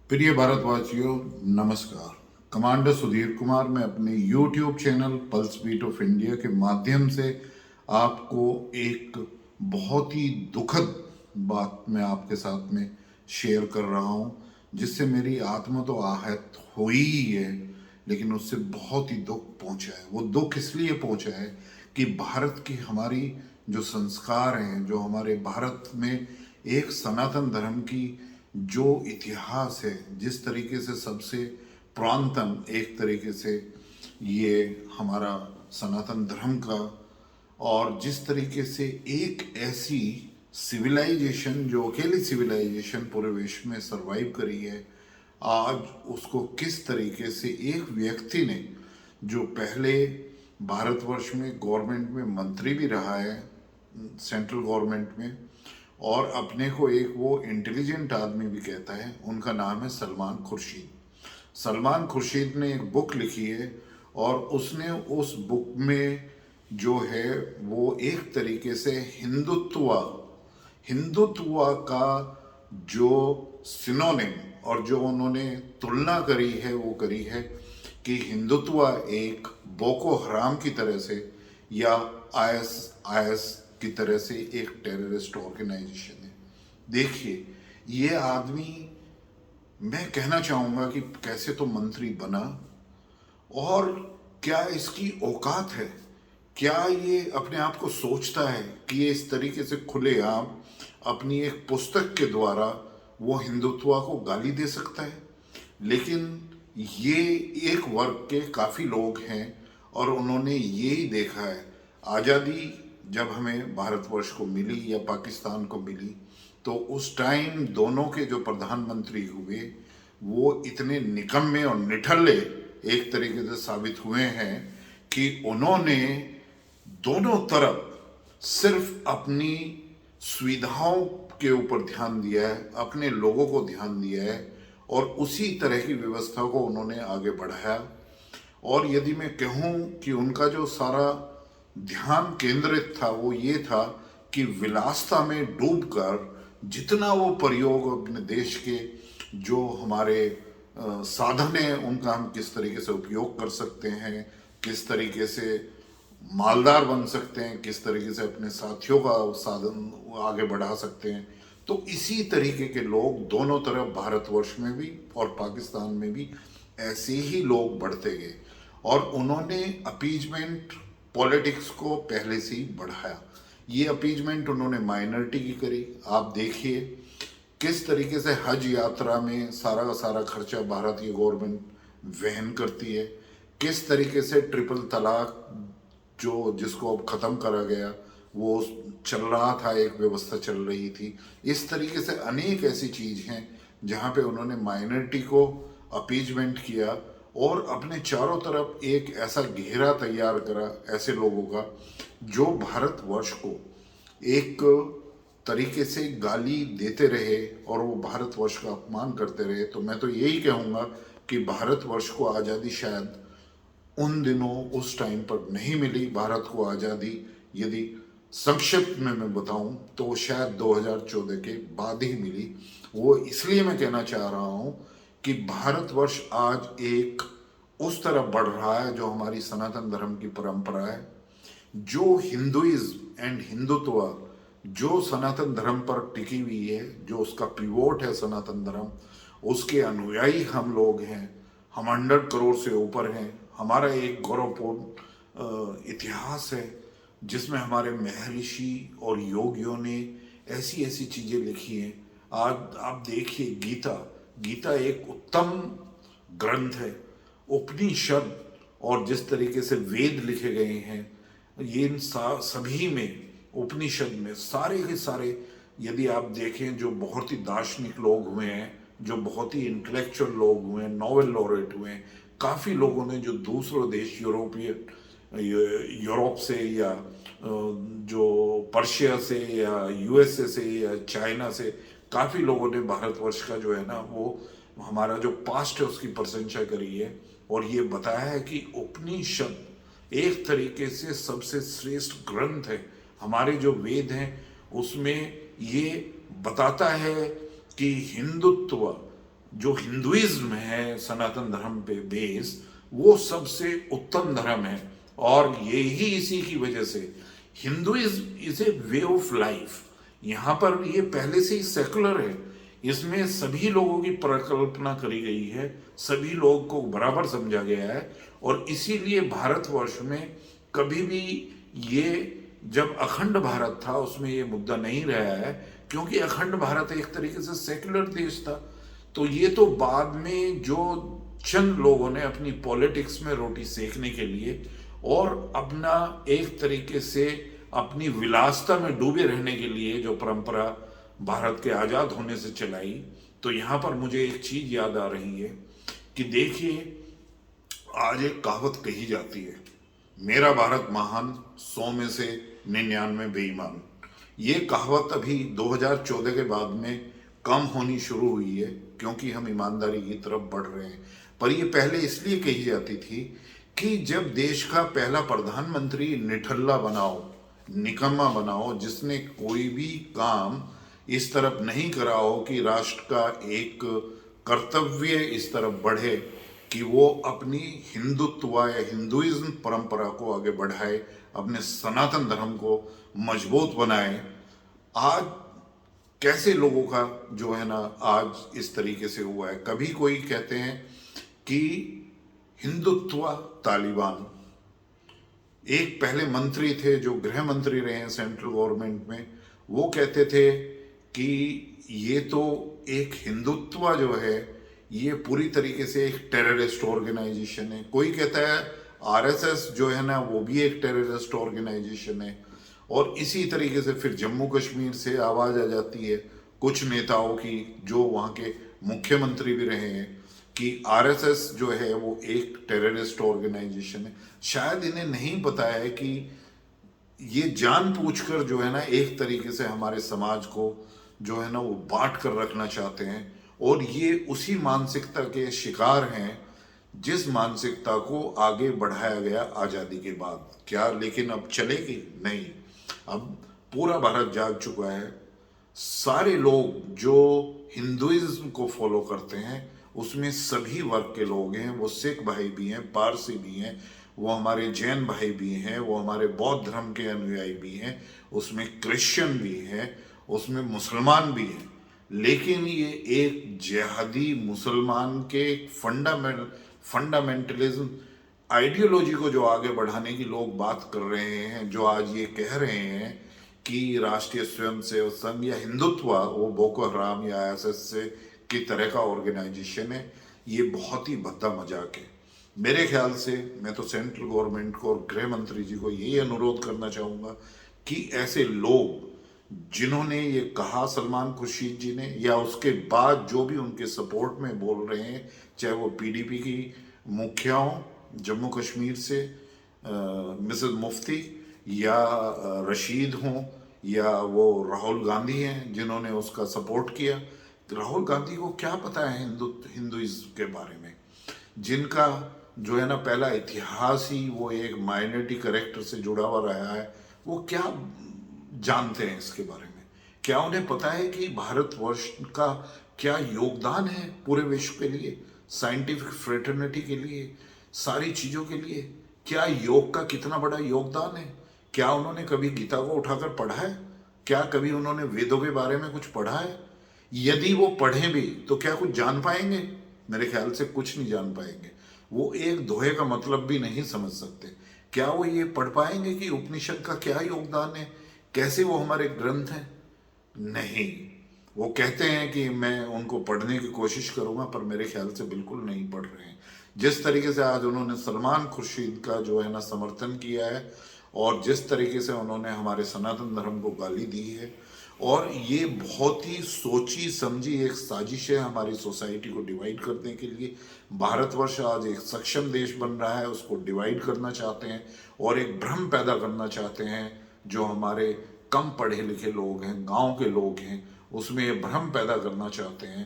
प्रिय भारतवासियों, नमस्कार। कमांडर सुधीर कुमार मैं अपने YouTube channel pulse beat of India के माध्यम से आपको एक बहुत ही दुखद बात मैं आपके साथ में शेयर कर रहा हूं, जिससे मेरी आत्मा तो आहत हुई ही है, लेकिन उससे बहुत ही दुख पहुंचा है। वो दुख इसलिए पहुंचा है कि भारत की हमारी जो संस्कार हैं, जो हमारे भारत में एक सनातन धर्म की जो इतिहास है, जिस तरीके से सबसे पुरातन एक तरीके से ये हमारा सनातन धर्म का, और जिस तरीके से एक ऐसी सिविलाइजेशन जो अकेली सिविलाइजेशन पूरे विश्व में सरवाइव करी है, आज उसको किस तरीके से एक व्यक्ति ने, जो पहले भारतवर्ष में गवर्नमेंट में मंत्री भी रहा है, सेंट्रल गवर्नमेंट में, और अपने को एक वो इंटेलिजेंट आदमी भी कहता है, उनका नाम है सलमान खुर्शीद। सलमान खुर्शीद ने एक बुक लिखी है, और उसने उस बुक में जो है वो एक तरीके से हिंदुत्व का जो सिनोनिम और जो उन्होंने तुलना करी है वो करी है कि हिंदुत्व एक बोको हराम की तरह से या आईएस की तरह से एक टेररिस्ट ऑर्गेनाइजेशन है। देखिए, ये आदमी, मैं कहना चाहूँगा कि कैसे तो मंत्री बना, और क्या इसकी औकात है, क्या ये अपने आप को सोचता है कि ये इस तरीके से खुलेआम अपनी एक पुस्तक के द्वारा वो हिंदुत्व को गाली दे सकता है। लेकिन ये एक वर्ग के काफ़ी लोग हैं, और उन्होंने यही देखा है। आज़ादी जब हमें भारतवर्ष को मिली या पाकिस्तान को मिली, तो उस टाइम दोनों के जो प्रधानमंत्री हुए वो इतने निकम्मे और निठल्ले एक तरीके से साबित हुए हैं कि उन्होंने दोनों तरफ सिर्फ अपनी सुविधाओं के ऊपर ध्यान दिया है, अपने लोगों को ध्यान दिया है, और उसी तरह की व्यवस्था को उन्होंने आगे बढ़ाया। और यदि मैं कहूँ कि उनका जो सारा ध्यान केंद्रित था वो ये था कि विलासता में डूबकर जितना वो प्रयोग अपने देश के जो हमारे साधन है उनका हम किस तरीके से उपयोग कर सकते हैं, किस तरीके से मालदार बन सकते हैं, किस तरीके से अपने साथियों का साधन आगे बढ़ा सकते हैं। तो इसी तरीके के लोग दोनों तरफ, भारतवर्ष में भी और पाकिस्तान में भी ऐसे ही लोग बढ़ते गए, और उन्होंने अपीजमेंट पॉलिटिक्स को पहले से ही बढ़ाया। ये अपीजमेंट उन्होंने माइनॉरिटी की करी। आप देखिए किस तरीके से हज यात्रा में सारा का सारा खर्चा भारतीय गवर्नमेंट वहन करती है, किस तरीके से ट्रिपल तलाक जो जिसको अब ख़त्म करा गया वो चल रहा था, एक व्यवस्था चल रही थी। इस तरीके से अनेक ऐसी चीज़ हैं जहाँ पे उन्होंने माइनॉरिटी को अपीजमेंट किया, और अपने चारों तरफ एक ऐसा घेरा तैयार करा ऐसे लोगों का जो भारतवर्ष को एक तरीके से गाली देते रहे और वो भारतवर्ष का अपमान करते रहे। तो मैं तो यही कहूँगा कि भारतवर्ष को आज़ादी शायद उन दिनों उस टाइम पर नहीं मिली। भारत को आज़ादी यदि संक्षिप्त में मैं बताऊं तो शायद 2014 के बाद ही मिली। वो इसलिए मैं कहना चाह रहा हूं कि भारतवर्ष आज एक उस तरफ बढ़ रहा है जो हमारी सनातन धर्म की परंपरा है, जो हिंदुइज्म एंड हिंदुत्व जो सनातन धर्म पर टिकी हुई है, जो उसका पिवोट है सनातन धर्म, उसके अनुयायी हम लोग हैं। हम 100 करोड़ से ऊपर हैं। हमारा एक गौरवपूर्ण इतिहास है जिसमें हमारे महर्षि और योगियों ने ऐसी ऐसी चीज़ें लिखी हैं। आज आप देखिए, गीता एक उत्तम ग्रंथ है। उपनिषद और जिस तरीके से वेद लिखे गए हैं, ये इन सभी में, उपनिषद में सारे के सारे, यदि आप देखें, जो बहुत ही दार्शनिक लोग हुए हैं, जो बहुत ही इंटेलेक्चुअल लोग हुए हैं, नोबेल लॉरेट हुए हैं, काफ़ी लोगों ने जो दूसरों देश यूरोप से या जो पर्शिया से या यूएसए से या चाइना से, काफ़ी लोगों ने भारतवर्ष का जो है ना, वो हमारा जो पास्ट है उसकी प्रशंसा करी है, और ये बताया है कि उपनिषद एक तरीके से सबसे श्रेष्ठ ग्रंथ है। हमारे जो वेद हैं उसमें ये बताता है कि हिंदुत्व जो हिंदुइज्म है सनातन धर्म पे बेस, वो सबसे उत्तम धर्म है। और यही इसी की वजह से Hinduism is a way of life. यहाँ पर ये पहले से ही सेकुलर है, इसमें सभी लोगों की परिकल्पना करी गई है, सभी लोगों को बराबर समझा गया है। और इसीलिए भारतवर्ष में कभी भी ये, जब अखंड भारत था उसमें ये मुद्दा नहीं रहा है, क्योंकि अखंड भारत एक तरीके से सेकुलर देश था। तो ये तो बाद में जो चंद लोगों ने अपनी पॉलिटिक्स में रोटी सेकने के लिए और अपना एक तरीके से अपनी विलासता में डूबे रहने के लिए जो परंपरा भारत के आज़ाद होने से चलाई। तो यहाँ पर मुझे एक चीज़ याद आ रही है कि देखिए, आज एक कहावत कही जाती है, मेरा भारत महान, 100 में से 99 बेईमान। ये कहावत अभी 2014 के बाद में कम होनी शुरू हुई है, क्योंकि हम ईमानदारी की तरफ बढ़ रहे हैं। पर ये पहले इसलिए कही जाती थी कि जब देश का पहला प्रधानमंत्री निठल्ला बनाओ, निकम्मा बनाओ, जिसने कोई भी काम इस तरफ नहीं करा हो कि राष्ट्र का एक कर्तव्य इस तरफ बढ़े कि वो अपनी हिंदुत्व या हिंदुइज्म परंपरा को आगे बढ़ाए, अपने सनातन धर्म को मजबूत बनाए। आज कैसे लोगों का जो है ना आज इस तरीके से हुआ है। कभी कोई कहते हैं कि हिंदुत्व तालिबान, एक पहले मंत्री थे जो गृह मंत्री रहे हैं सेंट्रल गवर्नमेंट में, वो कहते थे कि ये तो एक हिंदुत्व जो है ये पूरी तरीके से एक टेररिस्ट ऑर्गेनाइजेशन है। कोई कहता है आरएसएस जो है ना वो भी एक टेररिस्ट ऑर्गेनाइजेशन है। और इसी तरीके से फिर जम्मू कश्मीर से आवाज़ आ जाती है कुछ नेताओं की जो वहाँ के मुख्यमंत्री भी रहे हैं कि आरएसएस जो है वो एक टेररिस्ट ऑर्गेनाइजेशन है। शायद इन्हें नहीं पता है कि ये जानबूझकर जो है ना एक तरीके से हमारे समाज को जो है ना वो बांट कर रखना चाहते हैं। और ये उसी मानसिकता के शिकार हैं जिस मानसिकता को आगे बढ़ाया गया आज़ादी के बाद। क्या लेकिन अब चलेगी? नहीं। अब पूरा भारत जाग चुका है। सारे लोग जो हिंदुइज्म को फॉलो करते हैं उसमें सभी वर्ग के लोग हैं। वो सिख भाई भी हैं, पारसी भी हैं, वो हमारे जैन भाई भी हैं, वो हमारे बौद्ध धर्म के अनुयायी भी हैं, उसमें क्रिश्चियन भी हैं, उसमें मुसलमान भी हैं। लेकिन ये एक जिहादी मुसलमान के फंडामेंटलिज्म आइडियोलॉजी को जो आगे बढ़ाने की लोग बात कर रहे हैं, जो आज ये कह रहे हैं कि राष्ट्रीय स्वयंसेवक संघ या हिंदुत्व वो बोको हराम या आईएसआईएस से की तरह का ऑर्गेनाइजेशन है, ये बहुत ही भद्दा मजाक है। मेरे ख्याल से मैं तो सेंट्रल गवर्नमेंट को और गृह मंत्री जी को यही अनुरोध करना चाहूँगा कि ऐसे लोग जिन्होंने ये कहा, सलमान खुर्शीद जी ने, या उसके बाद जो भी उनके सपोर्ट में बोल रहे हैं, चाहे वो पीडीपी की मुखिया हों जम्मू कश्मीर से मिसेस मुफ्ती, या रशीद हों, या वो राहुल गांधी हैं जिन्होंने उसका सपोर्ट किया। राहुल गांधी को क्या पता है हिंदुइज्म के बारे में, जिनका जो है ना पहला इतिहास ही वो एक माइनॉरिटी कैरेक्टर से जुड़ा हुआ रहा है, वो क्या जानते हैं इसके बारे में? क्या उन्हें पता है कि भारतवर्ष का क्या योगदान है पूरे विश्व के लिए, साइंटिफिक फ्रेटर्निटी के लिए, सारी चीज़ों के लिए? क्या योग का कितना बड़ा योगदान है? क्या उन्होंने कभी गीता को उठाकर पढ़ा है? क्या कभी उन्होंने वेदों के बारे में कुछ पढ़ा है? यदि वो पढ़ें भी तो क्या कुछ जान पाएंगे? मेरे ख्याल से कुछ नहीं जान पाएंगे। वो एक दोहे का मतलब भी नहीं समझ सकते। क्या वो ये पढ़ पाएंगे कि उपनिषद का क्या योगदान है, कैसे वो हमारे ग्रंथ हैं? नहीं। वो कहते हैं कि मैं उनको पढ़ने की कोशिश करूंगा, पर मेरे ख्याल से बिल्कुल नहीं पढ़ रहे हैं। जिस तरीके से आज उन्होंने सलमान खुर्शीद का जो है ना समर्थन किया है, और जिस तरीके से उन्होंने हमारे सनातन धर्म को गाली दी है, और ये बहुत ही सोची समझी एक साजिश है हमारी सोसाइटी को डिवाइड करने के लिए। भारतवर्ष आज एक सक्षम देश बन रहा है, उसको डिवाइड करना चाहते हैं और एक भ्रम पैदा करना चाहते हैं। जो हमारे कम पढ़े लिखे लोग हैं, गांव के लोग हैं, उसमें ये भ्रम पैदा करना चाहते हैं।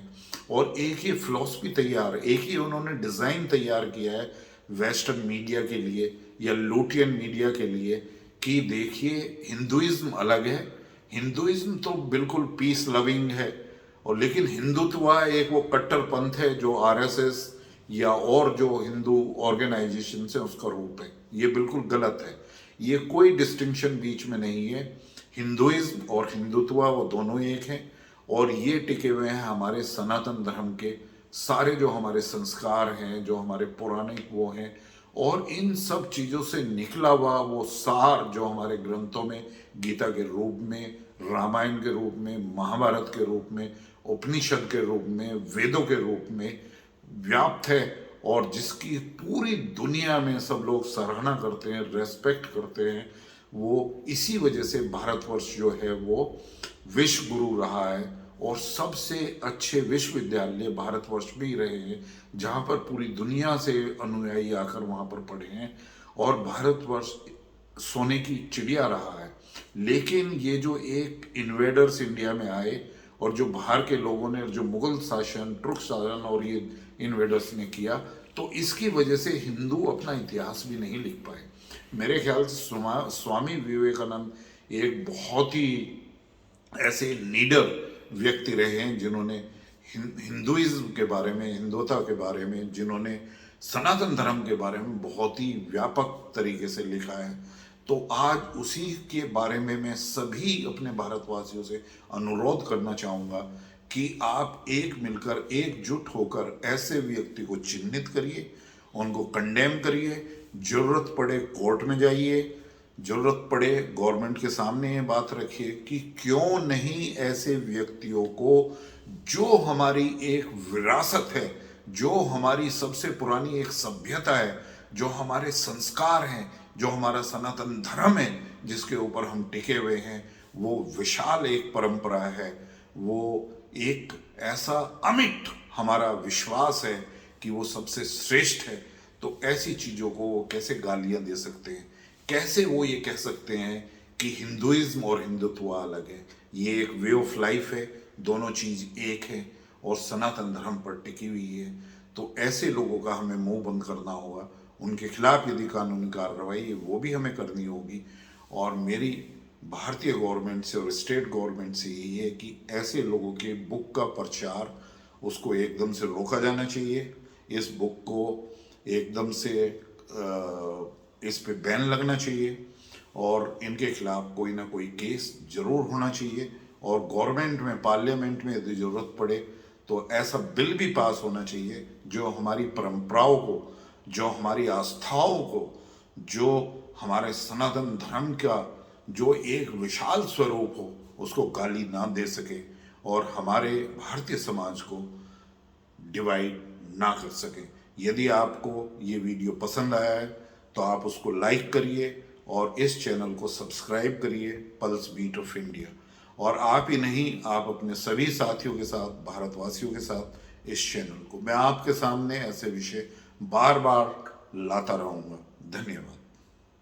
और एक ही फिलॉसफी तैयार, एक ही उन्होंने डिज़ाइन तैयार किया है वेस्टर्न मीडिया के लिए या लूटियन मीडिया के लिए कि देखिए हिंदुइज्म अलग है, हिंदुइज्म तो बिल्कुल पीस लविंग है, और लेकिन हिंदुत्व एक वो कट्टर पंथ है जो आरएसएस या और जो हिंदू ऑर्गेनाइजेशन है उसका रूप है। ये बिल्कुल गलत है। ये कोई डिस्टिंक्शन बीच में नहीं है। हिंदुइज्म और हिंदुत्व वो दोनों एक हैं और ये टिके हुए हैं हमारे सनातन धर्म के सारे जो हमारे संस्कार हैं, जो हमारे पौराणिक वो हैं, और इन सब चीज़ों से निकला हुआ वो सार जो हमारे ग्रंथों में गीता के रूप में, रामायण के रूप में, महाभारत के रूप में, उपनिषद के रूप में, वेदों के रूप में व्याप्त है और जिसकी पूरी दुनिया में सब लोग सराहना करते हैं, रेस्पेक्ट करते हैं, वो इसी वजह से भारतवर्ष जो है वो विश्व गुरु रहा है और सबसे अच्छे विश्वविद्यालय भारतवर्ष में ही रहे हैं जहाँ पर पूरी दुनिया से अनुयायी आकर वहाँ पर पढ़े हैं और भारतवर्ष सोने की चिड़िया रहा है। लेकिन ये जो एक इन्वेडर्स इंडिया में आए और जो बाहर के लोगों ने, जो मुगल शासन, तुर्क शासन और ये इन्वेडर्स ने किया, तो इसकी वजह से हिंदू अपना इतिहास भी नहीं लिख पाए। मेरे ख्याल से स्वामी विवेकानंद एक बहुत ही ऐसे लीडर व्यक्ति रहे हैं जिन्होंने हिंदुइज्म के बारे में, हिंदुता के बारे में, जिन्होंने सनातन धर्म के बारे में बहुत ही व्यापक तरीके से लिखा है। तो आज उसी के बारे में मैं सभी अपने भारतवासियों से अनुरोध करना चाहूँगा कि आप एक मिलकर, एकजुट होकर ऐसे व्यक्ति को चिन्हित करिए, उनको कंडेम करिए, जरूरत पड़े कोर्ट में जाइए, जरूरत पड़े गवर्नमेंट के सामने ये बात रखिए कि क्यों नहीं ऐसे व्यक्तियों को, जो हमारी एक विरासत है, जो हमारी सबसे पुरानी एक सभ्यता है, जो हमारे संस्कार हैं, जो हमारा सनातन धर्म है जिसके ऊपर हम टिके हुए हैं, वो विशाल एक परंपरा है, वो एक ऐसा अमिट हमारा विश्वास है कि वो सबसे श्रेष्ठ है। तो ऐसी चीज़ों को वो कैसे गालियाँ दे सकते हैं, कैसे वो ये कह सकते हैं कि हिंदुइज्म और हिंदुत्व अलग है। ये एक वे ऑफ लाइफ है, दोनों चीज़ एक है और सनातन धर्म पर टिकी हुई है। तो ऐसे लोगों का हमें मुंह बंद करना होगा, उनके खिलाफ यदि कानूनी कार्रवाई है वो भी हमें करनी होगी। और मेरी भारतीय गवर्नमेंट से और स्टेट गवर्नमेंट से यही है कि ऐसे लोगों के बुक का प्रचार उसको एकदम से रोका जाना चाहिए। इस बुक को एकदम से इस पे बैन लगना चाहिए और इनके खिलाफ कोई ना कोई केस जरूर होना चाहिए। और गवर्नमेंट में, पार्लियामेंट में यदि ज़रूरत पड़े तो ऐसा बिल भी पास होना चाहिए जो हमारी परंपराओं को, जो हमारी आस्थाओं को, जो हमारे सनातन धर्म का जो एक विशाल स्वरूप हो उसको गाली ना दे सके और हमारे भारतीय समाज को डिवाइड ना कर सके। यदि आपको ये वीडियो पसंद आया है तो आप उसको लाइक करिए और इस चैनल को सब्सक्राइब करिए, पल्स बीट ऑफ इंडिया। और आप ही नहीं, आप अपने सभी साथियों के साथ, भारतवासियों के साथ इस चैनल को, मैं आपके सामने ऐसे विषय बार बार लाता रहूँगा। धन्यवाद।